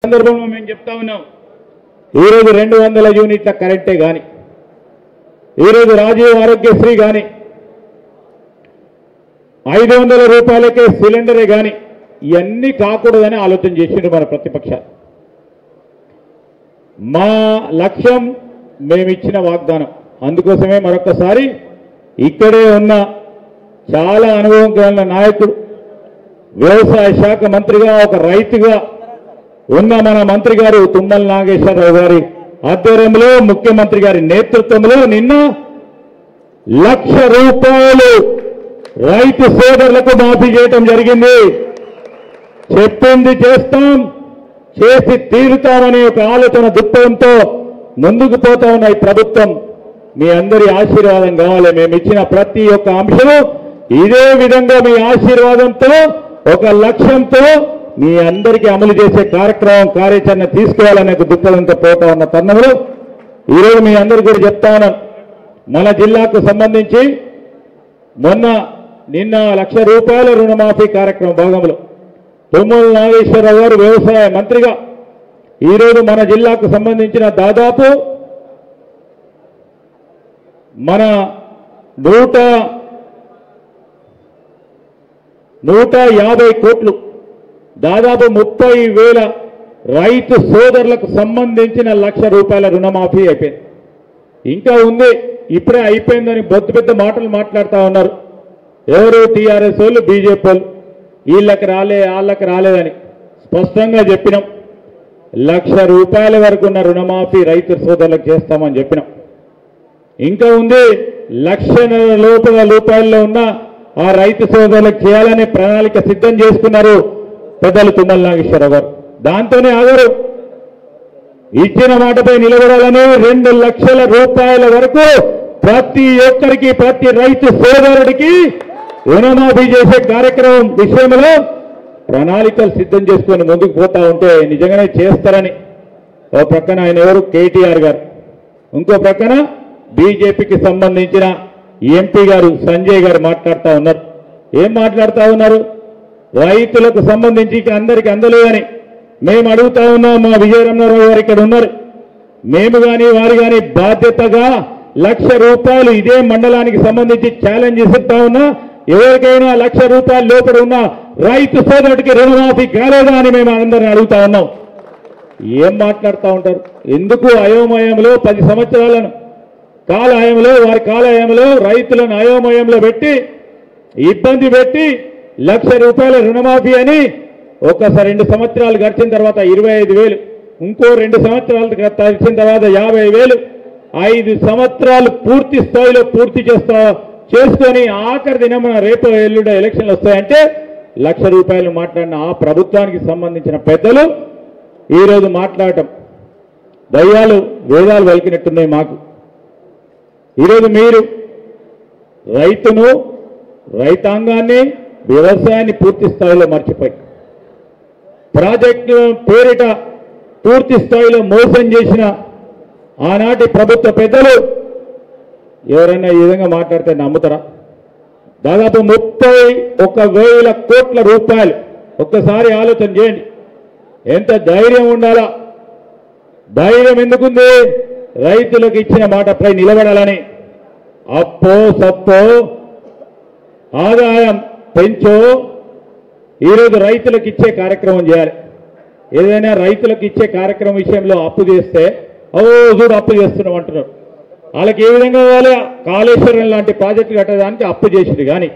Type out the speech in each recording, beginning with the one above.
సందర్భంలో మేము చెప్తా ఉన్నాం, ఈరోజు 200 యూనిట్ల కరెంటే కానీ, ఈరోజు రాజీవ్ ఆరోగ్యశ్రీ కానీ, 500 రూపాయలకే సిలిండరే కానీ, ఇవన్నీ కాకూడదని ఆలోచన చేసిండ్రు మన ప్రతిపక్షాలు. మా లక్ష్యం మేమిచ్చిన వాగ్దానం. అందుకోసమే మరొకసారి ఇక్కడే ఉన్న చాలా అనుభవం కలిగిన నాయకుడు, వ్యవసాయ శాఖ మంత్రిగా ఒక రైతుగా ఉన్న మన మంత్రి గారు తుమ్మల నాగేశ్వరరావు గారి ఆధ్వర్యంలో, ముఖ్యమంత్రి గారి నేతృత్వంలో నిన్న 1,00,000 రూపాయలు రైతు సోదరులకు మాఫీ చేయటం జరిగింది. చెప్పింది చేస్తాం, చేసి తీరుతామనే ఒక ఆలోచన దృక్పథంతో ముందుకు పోతా ఉన్న ఈ ప్రభుత్వం. మీ అందరి ఆశీర్వాదం కావాలి. మేము ఇచ్చిన ప్రతి ఒక్క అంశం ఇదే విధంగా మీ ఆశీర్వాదంతో, ఒక లక్ష్యంతో మీ అందరికీ అమలు చేసే కార్యాచరణ తీసుకోవాలనే దృక్పథంతో పోతా ఉన్న తరుణంలో ఈరోజు మీ అందరికీ కూడా చెప్తా ఉన్నాను, మన జిల్లాకు సంబంధించి నిన్న 1,00,000 రూపాయల రుణమాఫీ కార్యక్రమం భాగంలో తుమ్మల నాగేశ్వరరావు గారు వ్యవసాయ మంత్రిగా ఈరోజు మన జిల్లాకు సంబంధించిన దాదాపు మన 150 కోట్లు, దాదాపు 30,000 రైతు సోదరులకు సంబంధించిన 1,00,000 రూపాయల రుణమాఫీ అయిపోయింది. ఇంకా ఉంది, ఇప్పుడే అయిపోయిందని పెద్ద మాటలు మాట్లాడుతూ ఉన్నారు ఎవరు, టీఆర్ఎస్ వాళ్ళు, బీజేపీ వాళ్ళు. వీళ్ళకి వాళ్ళకి రాలేదని స్పష్టంగా చెప్పినాం. 1,00,000 రూపాయల వరకు ఉన్న రుణమాఫీ రైతు సోదరులకు చేస్తామని చెప్పినాం. ఇంకా ఉంది, 1,00,000 రూపాయల్లో ఉన్న ఆ రైతు సోదరులకు చేయాలనే ప్రణాళిక సిద్ధం చేసుకున్నారు పెద్దలు తుమ్మల నాగేశ్వరరావు గారు. దాంతోనే ఆగరు, ఇచ్చిన మాటపై నిలబడాలని 2,00,000 రూపాయల వరకు ప్రతి ఒక్కరికి, ప్రతి రైతు సోదరుడికి రుణమాఫీ చేసే కార్యక్రమం విషయంలో ప్రణాళికలు సిద్ధం చేసుకొని ముందుకు పోతా ఉంటే నిజంగానే చేస్తారని ఓ ప్రక్కన ఆయన ఎవరు, కేటీఆర్ గారు, ఇంకో ప్రక్కన బీజేపీకి సంబంధించిన ఎంపీ గారు సంజయ్ గారు మాట్లాడుతూ ఉన్నారు. ఏం మాట్లాడుతూ ఉన్నారు? రైతులకు సంబంధించి అందరికీ అందలేదని మేము అడుగుతా ఉన్నాం. మా విజయరమణారావు గారు ఇక్కడ ఉన్నారు. మేము కానీ వారు కానీ బాధ్యతగా 1,00,000 రూపాయలు ఇదే మండలానికి సంబంధించి ఛాలెంజ్ ఇస్తా ఉన్నా, ఎవరికైనా 1,00,000 రూపాయల లోపల ఉన్న రైతు సోదరుడికి రుణమాఫీ కాలేదా అని మేము అందరిని అడుగుతా ఉన్నాం. ఏం మాట్లాడుతూ ఉంటారు? ఎందుకు అయోమయంలో 10 సంవత్సరాలను వారి కాలయంలో రైతులను అయోమయంలో పెట్టి, ఇబ్బంది పెట్టి 1,00,000 రూపాయల రుణమాఫీ అని ఒకసారి 2 సంవత్సరాలు గడిచిన తర్వాత 25,000, ఇంకో 2 సంవత్సరాలు గడిచిన తర్వాత 50,000, 5 సంవత్సరాలు పూర్తి స్థాయిలో చేసుకొని ఆఖరి దినమున రేపు ఎల్లుండి ఎలక్షన్లు వస్తాయంటే 1,00,000 రూపాయలు మాట్లాడిన ఆ ప్రభుత్వానికి సంబంధించిన పెద్దలు ఈరోజు మాట్లాడటం దయ్యాలు వేదాలు వలికినట్టున్నాయి మాకు. ఈరోజు మీరు రైతాంగాన్ని, వ్యవసాయాన్ని పూర్తి స్థాయిలో మర్చిపోయి, ప్రాజెక్టు పేరిట పూర్తి స్థాయిలో మోసం చేసిన ఆనాటి ప్రభుత్వ పెద్దలు ఎవరైనా ఈ విధంగా మాట్లాడితే నమ్ముతారా? దాదాపు 31,000 కోట్ల రూపాయలు. ఒక్కసారి ఆలోచన చేయండి, ఎంత ధైర్యం ఉండాలా? ధైర్యం ఎందుకుంది? రైతులకు ఇచ్చిన మాటపై నిలబడాలని. అప్పో సప్పో ఆదాయం పెంచో ఈరోజు రైతులకు ఇచ్చే కార్యక్రమం చేయాలి. ఏదైనా రైతులకు ఇచ్చే కార్యక్రమం విషయంలో అప్పు చేస్తే చూడు అప్పు చేస్తున్నాం అంటున్నారు. వాళ్ళకి ఏ విధంగా కావాలి? కాళేశ్వరం లాంటి ప్రాజెక్టులు కట్టడానికి అప్పు చేసింది. కానీ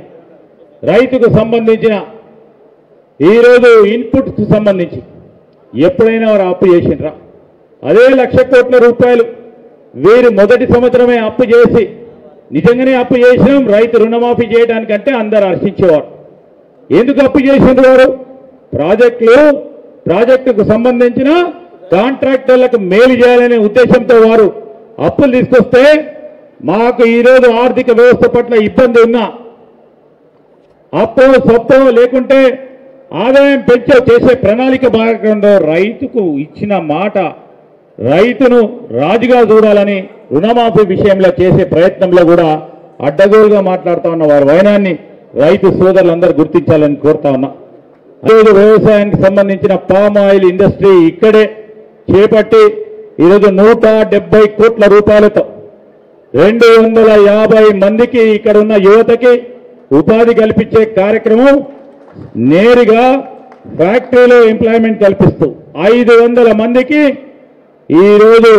రైతుకు సంబంధించిన ఈరోజు ఇన్పుట్కి సంబంధించి ఎప్పుడైనా వారు అప్పు చేసిండ్రా? అదే 1,00,000 కోట్ల రూపాయలు వీరు మొదటి సంవత్సరమే అప్పు చేసి, నిజంగానే అప్పు చేసినాం రైతు రుణమాఫీ చేయడానికంటే అందరు హర్షించేవారు. ఎందుకు అప్పు చేసిండ్రు వారు? ప్రాజెక్టుకు సంబంధించిన కాంట్రాక్టర్లకు మేలు చేయాలనే ఉద్దేశంతో వారు అప్పులు తీసుకొస్తే, మాకు ఈరోజు ఆర్థిక వ్యవస్థ పట్ల ఇబ్బంది ఉన్నా, అప్పో సప్పో లేకుంటే ఆదాయం చేసే ప్రణాళిక భాగంలో రైతుకు ఇచ్చిన మాట, రైతును రాజుగా చూడాలని రుణమాఫీ విషయంలో చేసే ప్రయత్నంలో కూడా అడ్డగోలుగా మాట్లాడుతూ ఉన్న వారి వైనాన్ని రైతు సోదరులందరూ గుర్తించాలని కోరుతా ఉన్నా. ఈరోజు వ్యవసాయానికి సంబంధించిన పామ్ ఆయిల్ ఇండస్ట్రీ ఇక్కడే చేపట్టి ఈరోజు 170 కోట్ల రూపాయలతో 250 మందికి ఇక్కడ ఉన్న యువతకి ఉపాధి కల్పించే కార్యక్రమం నేరుగా ఫ్యాక్టరీలో ఎంప్లాయ్మెంట్ కల్పిస్తూ 500 మందికి ఈరోజు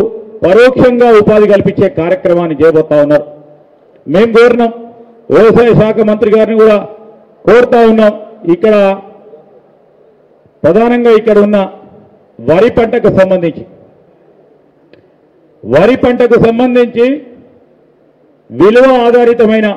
పరోక్షంగా ఉపాధి కల్పించే కార్యక్రమాన్ని చేయబోతా ఉన్నారు. మేము కోరినాం, వ్యవసాయ శాఖ మంత్రి గారిని కూడా కోరుతా ఉన్నాం. ఇక్కడ ప్రధానంగా ఇక్కడ ఉన్న వరి పంటకు సంబంధించి విలువ ఆధారితమైన